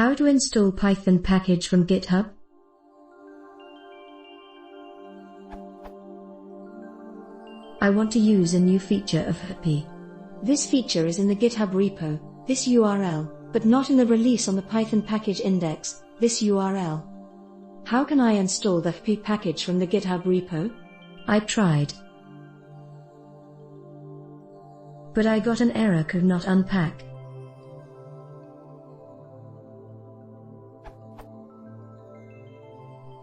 How to install Python package from GitHub? I want to use a new feature of HP. This feature is in the GitHub repo, this URL, but not in the release on the Python package index, this URL. How can I install the HP package from the GitHub repo? I tried, but I got an error could not unpack.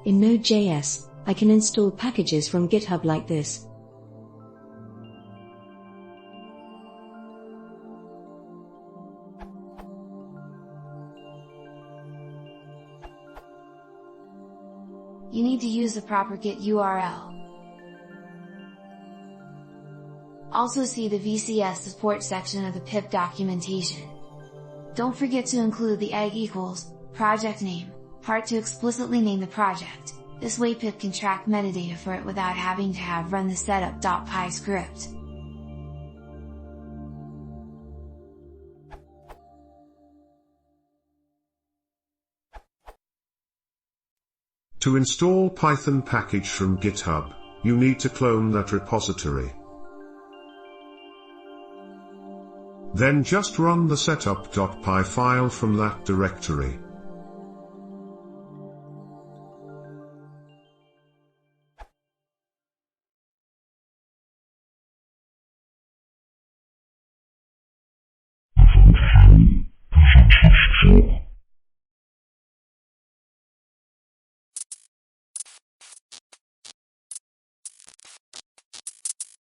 In Node.js, I can install packages from GitHub like this. You need to use the proper Git URL. Also see the VCS support section of the pip documentation. Don't forget to include the project name, part to explicitly name the project. This way pip can track metadata for it without having to have run the setup.py script. To install Python package from GitHub, you need to clone that repository. Then just run the setup.py file from that directory.